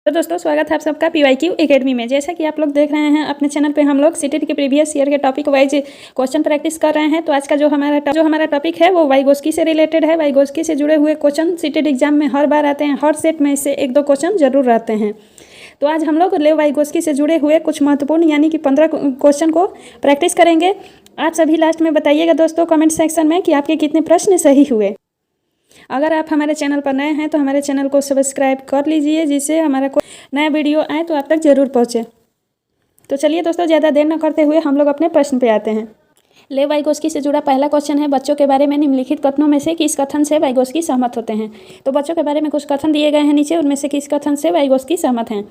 तो दोस्तों स्वागत है आप सबका PYQ एकेडमी में। जैसा कि आप लोग देख रहे हैं अपने चैनल पे हम लोग सीटेट के प्रीवियस ईयर के टॉपिक वाइज क्वेश्चन प्रैक्टिस कर रहे हैं। तो आज का जो हमारा टॉपिक है वो वाइगोस्की से रिलेटेड है। वाइगोस्की से जुड़े हुए क्वेश्चन सीटेट एग्जाम में हर बार आते हैं, हर सेट में से एक दो क्वेश्चन जरूर रहते हैं। तो आज हम लोग लेव वाइगोस्की से जुड़े हुए कुछ महत्वपूर्ण यानी कि 15 क्वेश्चन को प्रैक्टिस करेंगे। आप सभी लास्ट में बताइएगा दोस्तों कमेंट सेक्शन में कि आपके कितने प्रश्न सही हुए। अगर आप हमारे चैनल पर नए हैं तो हमारे चैनल को सब्सक्राइब कर लीजिए, जिससे हमारा कोई नया वीडियो आए तो आप तक जरूर पहुंचे। तो चलिए दोस्तों ज़्यादा देर न करते हुए हम लोग अपने प्रश्न पे आते हैं। लेव वाइगोस्की से जुड़ा पहला क्वेश्चन है, बच्चों के बारे में निम्नलिखित कथनों में से किस कथन से वाइगोस्की सहमत होते हैं। तो बच्चों के बारे में कुछ कथन दिए गए हैं नीचे, उनमें से किस कथन से वाइगोस्की सहमत हैं।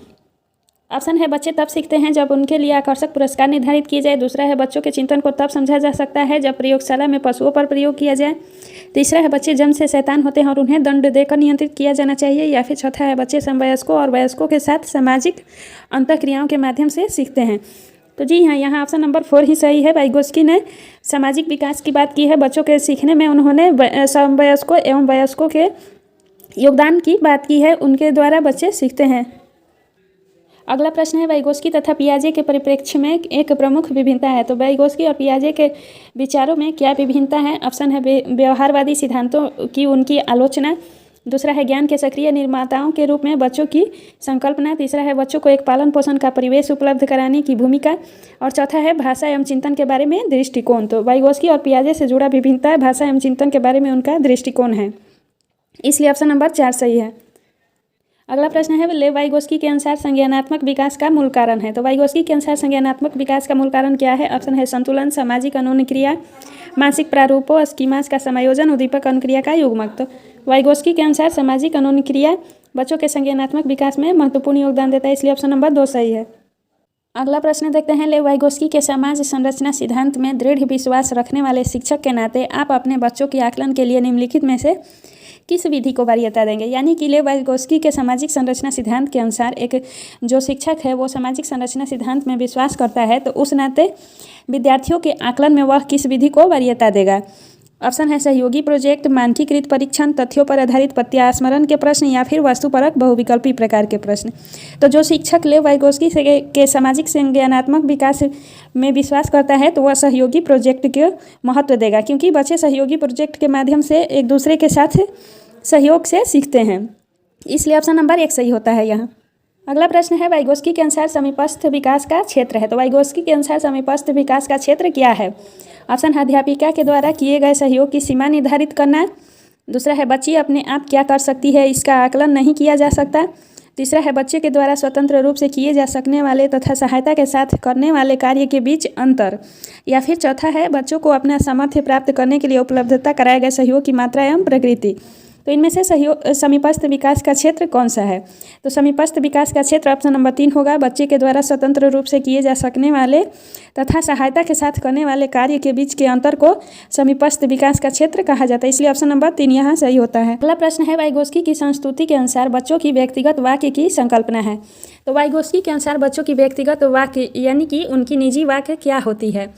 ऑप्शन है बच्चे तब सीखते हैं जब उनके लिए आकर्षक पुरस्कार निर्धारित किए जाए। दूसरा है बच्चों के चिंतन को तब समझा जा सकता है जब प्रयोगशाला में पशुओं पर प्रयोग किया जाए। तीसरा है बच्चे जन्म से शैतान होते हैं और उन्हें दंड देकर नियंत्रित किया जाना चाहिए। या फिर चौथा है बच्चे समवयस्कों और वयस्कों के साथ सामाजिक अंतःक्रियाओं के माध्यम से सीखते हैं। तो जी हाँ, यहाँ ऑप्शन नंबर 4 ही सही है। वाइगोस्की ने सामाजिक विकास की बात की है। बच्चों के सीखने में उन्होंने समवयस्कों एवं वयस्कों के योगदान की बात की है, उनके द्वारा बच्चे सीखते हैं। अगला प्रश्न है, वाइगोस्की तथा पियाजे के परिप्रेक्ष्य में एक प्रमुख विभिन्नता है। तो वाइगोस्की और पियाजे के विचारों में क्या विभिन्नता है। ऑप्शन है व्यवहारवादी सिद्धांतों की उनकी आलोचना। दूसरा है ज्ञान के सक्रिय निर्माताओं के रूप में बच्चों की संकल्पना। तीसरा है बच्चों को एक पालन पोषण का परिवेश उपलब्ध कराने की भूमिका। और चौथा है भाषा एवं चिंतन के बारे में दृष्टिकोण। तो वाइगोस्की और पियाजे से जुड़ा विभिन्नता है भाषा एवं चिंतन के बारे में उनका दृष्टिकोण है, इसलिए ऑप्शन नंबर 4 सही है। अगला प्रश्न है, लेव वाइगोस्की के अनुसार संज्ञानात्मक विकास का मूल कारण है। तो वाइगोस्की के अनुसार संज्ञानात्मक विकास का मूल कारण क्या है। ऑप्शन है संतुलन, सामाजिक अनुक्रिया, मानसिक प्रारूपों, स्कीमास का समायोजन, उद्दीपक अनुक्रिया का युग्मक। तो वाइगोस्की के अनुसार सामाजिक अनुक्रिया बच्चों के संज्ञानात्मक विकास में महत्वपूर्ण योगदान देता है, इसलिए ऑप्शन नंबर 2 सही है। अगला प्रश्न देखते हैं, लेव वाइगोस्की के समाज संरचना सिद्धांत में दृढ़ विश्वास रखने वाले शिक्षक के नाते आप अपने बच्चों के आकलन के लिए निम्नलिखित में से किस विधि को वरीयता देंगे। यानी कि लेव वाइगोस्की के सामाजिक संरचना सिद्धांत के अनुसार एक जो शिक्षक है वो सामाजिक संरचना सिद्धांत में विश्वास करता है, तो उस नाते विद्यार्थियों के आकलन में वह किस विधि को वरीयता देगा। ऑप्शन है सहयोगी प्रोजेक्ट, मानकीकृत परीक्षण, तथ्यों पर आधारित प्रत्यास्मरण के प्रश्न या फिर वस्तुपरक बहुविकल्पी प्रकार के प्रश्न। तो जो शिक्षक लेव वाइगोस्की के सामाजिक संज्ञानात्मक विकास में विश्वास करता है तो वह सहयोगी प्रोजेक्ट के महत्व देगा, क्योंकि बच्चे सहयोगी प्रोजेक्ट के माध्यम से एक दूसरे के साथ सहयोग से सीखते हैं, इसलिए ऑप्शन नंबर 1 सही होता है यहाँ। अगला प्रश्न है, वाइगोस्की के अनुसार समीपस्थ विकास का क्षेत्र है। तो वाइगोस्की के अनुसार समीपस्थ विकास का क्षेत्र क्या है। ऑप्शन है अध्यापिका के द्वारा किए गए सहयोग की सीमा निर्धारित करना। दूसरा है बच्ची अपने आप क्या कर सकती है, इसका आकलन नहीं किया जा सकता। तीसरा है बच्चे के द्वारा स्वतंत्र रूप से किए जा सकने वाले तथा सहायता के साथ करने वाले कार्य के बीच अंतर। या फिर चौथा है बच्चों को अपना सामर्थ्य प्राप्त करने के लिए उपलब्धता कराए गए सहयोग की मात्रा एवं प्रकृति। तो इनमें से समीपस्थ विकास का क्षेत्र कौन सा है। तो समीपस्थ विकास का क्षेत्र ऑप्शन नंबर 3 होगा। बच्चे के द्वारा स्वतंत्र रूप से किए जा सकने वाले तथा सहायता के साथ करने वाले कार्य के बीच के अंतर को समीपस्थ विकास का क्षेत्र कहा जाता है, इसलिए ऑप्शन नंबर 3 यहाँ सही होता है। अगला प्रश्न है, वाइगोस्की की संस्तुति के अनुसार बच्चों की व्यक्तिगत वाक्य की संकल्पना है। तो वाइगोस्की के अनुसार बच्चों की व्यक्तिगत वाक्य यानी कि उनकी निजी वाक्य क्या होती है।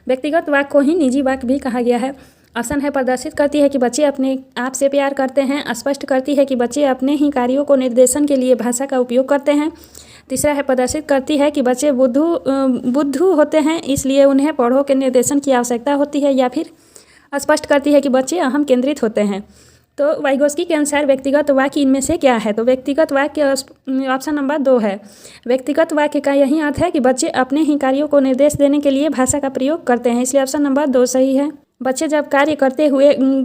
व्यक्तिगत वाक्य को ही निजी वाक्य भी कहा गया है। ऑप्शन है प्रदर्शित करती है कि बच्चे अपने आप से प्यार करते हैं। स्पष्ट करती है कि बच्चे अपने ही कार्यों को निर्देशन के लिए भाषा का उपयोग करते हैं। तीसरा है प्रदर्शित करती है कि बच्चे बुद्धू होते हैं, इसलिए उन्हें पढ़ों के निर्देशन की आवश्यकता होती है। या फिर स्पष्ट करती है कि बच्चे अहम केंद्रित होते हैं। तो वाइगोस्की के अनुसार व्यक्तिगत वाक्य इनमें से क्या है। तो व्यक्तिगत वाक्य ऑप्शन नंबर 2 है। व्यक्तिगत वाक्य का यही अर्थ है कि बच्चे अपने ही कार्यों को निर्देश देने के लिए भाषा का प्रयोग करते हैं, इसलिए ऑप्शन नंबर 2 सही है। बच्चे जब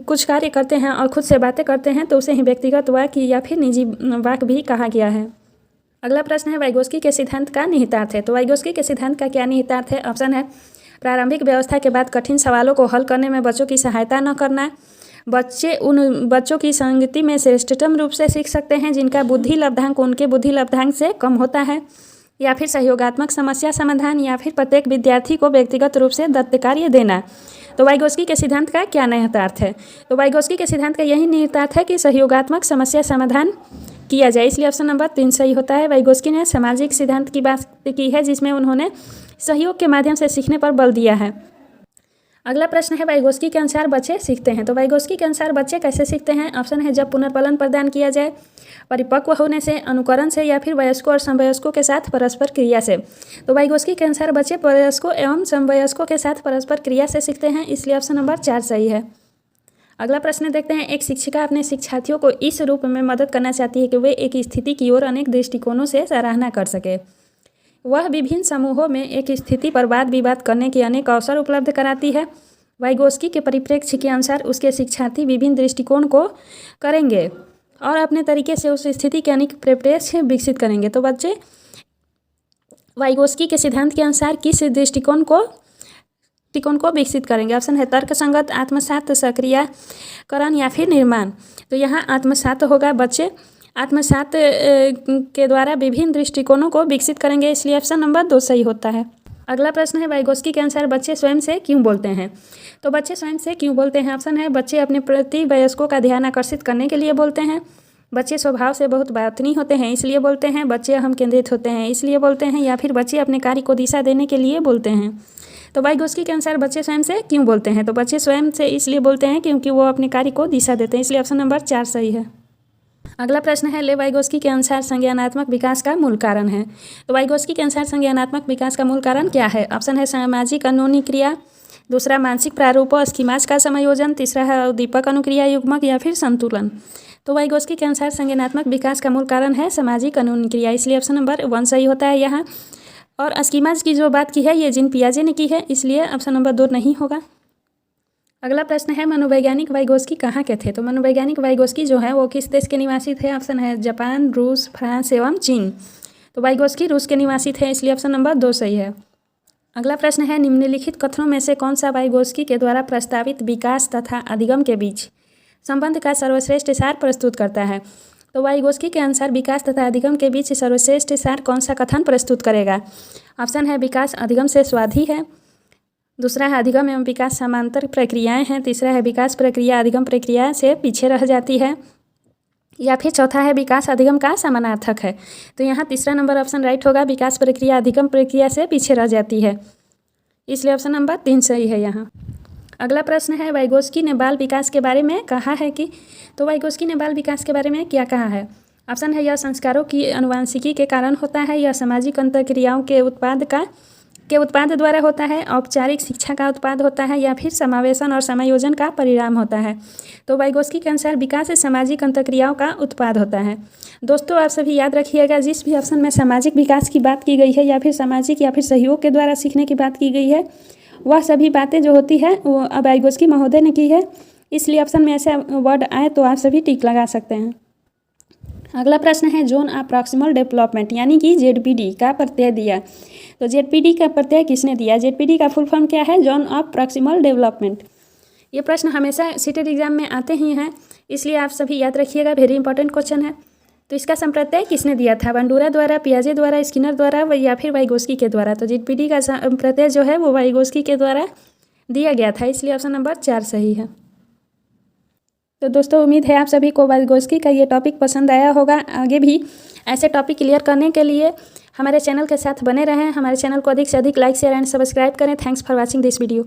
कुछ कार्य करते हैं और खुद से बातें करते हैं तो उसे ही व्यक्तिगत वाक्य या फिर निजी वाक्य भी कहा गया है। अगला प्रश्न है, वाइगोस्की के सिद्धांत का निहितार्थ है। तो वाइगोस्की के सिद्धांत का क्या निहितार्थ है। ऑप्शन है प्रारंभिक व्यवस्था के बाद कठिन सवालों को हल करने में बच्चों की सहायता न करना। बच्चे उन बच्चों की संगति में श्रेष्ठतम रूप से सीख सकते हैं जिनका बुद्धि लब्धांक उनके बुद्धि लब्धांक से कम होता है। या फिर सहयोगात्मक समस्या समाधान। या फिर प्रत्येक विद्यार्थी को व्यक्तिगत रूप से दत्त कार्य देना। तो वाइगोस्की के सिद्धांत का क्या निहितार्थ है। तो वाइगोस्की के सिद्धांत का यही निहितार्थ है कि सहयोगात्मक समस्या समाधान किया जाए, इसलिए ऑप्शन नंबर 3 सही होता है। वाइगोस्की ने सामाजिक सिद्धांत की बात की है जिसमें उन्होंने सहयोग के माध्यम से सीखने पर बल दिया है। अगला प्रश्न है वाइगोस्की के अनुसार बच्चे सीखते हैं। तो वाइगोस्की के अनुसार बच्चे कैसे सीखते हैं? ऑप्शन है जब पुनर्पालन प्रदान किया जाए, परिपक्व होने से, अनुकरण से, या फिर वयस्कों और समवयस्कों के साथ परस्पर क्रिया से। तो वाइगोस्की के अनुसार बच्चे वयस्कों एवं समवयस्कों के साथ परस्पर क्रिया से सीखते हैं, इसलिए ऑप्शन नंबर 4 सही है। अगला प्रश्न देखते हैं, एक शिक्षिका अपने शिक्षार्थियों को इस रूप में मदद करना चाहती है कि वे एक स्थिति की ओर अनेक दृष्टिकोणों से सराहना कर सके। वह विभिन्न समूहों में एक स्थिति पर वाद विवाद करने के अनेक अवसर उपलब्ध कराती है। वाइगोस्की के परिप्रेक्ष्य के अनुसार उसके शिक्षार्थी विभिन्न दृष्टिकोण को करेंगे और अपने तरीके से उस स्थिति के अनेक परिप्रेक्ष्य विकसित करेंगे। तो बच्चे वाइगोस्की के सिद्धांत के अनुसार किस दृष्टिकोण को विकसित करेंगे? ऑप्शन है तर्कसंगत, आत्मसात, सक्रियकरण या फिर निर्माण। तो यहाँ आत्मसात होगा, बच्चे आत्मसात के द्वारा विभिन्न दृष्टिकोणों को विकसित करेंगे, इसलिए ऑप्शन नंबर 2 सही होता है। अगला प्रश्न है वाइगोस्की के अनुसार बच्चे स्वयं से क्यों बोलते हैं? तो बच्चे स्वयं से क्यों बोलते हैं? ऑप्शन है बच्चे अपने प्रति वयस्कों का ध्यान आकर्षित करने के लिए बोलते हैं, बच्चे स्वभाव से बहुत बातनी होते हैं इसलिए बोलते हैं, बच्चे अहम केंद्रित होते हैं इसलिए बोलते हैं, या फिर बच्चे अपने कार्य को दिशा देने के लिए बोलते हैं। तो वाइगोस्की के अनुसार बच्चे स्वयं से क्यों बोलते हैं? तो बच्चे स्वयं से इसलिए बोलते हैं क्योंकि वो अपने कार्य को दिशा देते हैं, इसलिए ऑप्शन नंबर 4 सही है। अगला प्रश्न है ले वाइगोस्की के अनुसार संज्ञानात्मक विकास का मूल कारण है। तो वाइगोस्की के अनुसार संज्ञानात्मक विकास का मूल कारण क्या है? ऑप्शन है सामाजिक कानूनी क्रिया, दूसरा मानसिक प्रारूपों स्कीमाज का समायोजन, तीसरा है उद्दीपक अनुक्रिया युग्मक, या फिर संतुलन। तो वाइगोस्की के अनुसार संज्ञानात्मक विकास का मूल कारण है सामाजिक कानूनी क्रिया, इसलिए ऑप्शन नंबर 1 सही होता है यहाँ। और स्कीमाज की जो बात की है ये जीन पियाजे ने की है, इसलिए ऑप्शन नंबर 2 नहीं होगा। अगला प्रश्न है मनोवैज्ञानिक वाइगोस्की कहाँ के थे? तो मनोवैज्ञानिक वाइगोस्की जो है वो किस देश के निवासी थे? ऑप्शन है जापान, रूस, फ्रांस एवं चीन। तो वाइगोस्की रूस के निवासी थे, इसलिए ऑप्शन नंबर 2 सही है। अगला प्रश्न है निम्नलिखित कथनों में से कौन सा वाइगोस्की के द्वारा प्रस्तावित विकास तथा अधिगम के बीच संबंध का सर्वश्रेष्ठ सार प्रस्तुत करता है? तो वाइगोस्की के अनुसार विकास तथा अधिगम के बीच सर्वश्रेष्ठ सार कौन सा कथन प्रस्तुत करेगा? ऑप्शन है विकास अधिगम से स्वाधी है, दूसरा है अधिगम एवं विकास समांतर प्रक्रियाएं हैं, तीसरा है विकास प्रक्रिया अधिगम प्रक्रिया से पीछे रह जाती है, या फिर चौथा है विकास अधिगम का समानार्थक है। तो यहाँ तीसरा नंबर ऑप्शन राइट होगा, विकास प्रक्रिया अधिगम प्रक्रिया से पीछे रह जाती है, इसलिए ऑप्शन नंबर 3 सही है यहाँ। अगला प्रश्न है वाइगोस्की ने बाल विकास के बारे में कहा है कि? तो वाइगोस्की ने बाल विकास के बारे में क्या कहा है? ऑप्शन है यह संस्कारों की अनुवांशिकी के कारण होता है, यह सामाजिक अंतःक्रियाओं के उत्पाद द्वारा होता है, औपचारिक शिक्षा का उत्पाद होता है, या फिर समावेशन और समायोजन का परिणाम होता है। तो वाइगोस्की के अनुसार विकास सामाजिक अंतःक्रियाओं का उत्पाद होता है। दोस्तों आप सभी याद रखिएगा, जिस भी ऑप्शन में सामाजिक विकास की बात की गई है या फिर सामाजिक या फिर सहयोग के द्वारा सीखने की बात की गई है, वह सभी बातें जो होती है वो वाइगोस्की महोदय ने की है, इसलिए ऑप्शन में ऐसे वर्ड आए तो आप सभी टिक लगा सकते हैं। अगला प्रश्न है जोन ऑफ प्रॉक्सिमल डेवलपमेंट यानी कि ZPD का प्रत्यय दिया। तो ZPD का प्रत्यय किसने दिया? ZPD का फुल फॉर्म क्या है? Zone of proximal development. ये प्रश्न हमेशा सीटेट एग्जाम में आते ही हैं, इसलिए आप सभी याद रखिएगा, वेरी इंपॉर्टेंट क्वेश्चन है। तो इसका संप्रत्यय किसने दिया था? बंडूरा द्वारा, पियाजे द्वारा, स्किनर द्वारा या फिर वाइगोस्की के द्वारा? तो ZPD का प्रत्यय जो है वो वाइगोस्की के द्वारा दिया गया था, इसलिए ऑप्शन नंबर 4 सही है। तो दोस्तों उम्मीद है आप सभी को वाइगोस्की का ये टॉपिक पसंद आया होगा। आगे भी ऐसे टॉपिक क्लियर करने के लिए हमारे चैनल के साथ बने रहें। हमारे चैनल को अधिक से अधिक लाइक, शेयर एंड सब्सक्राइब करें। Thanks for watching this video.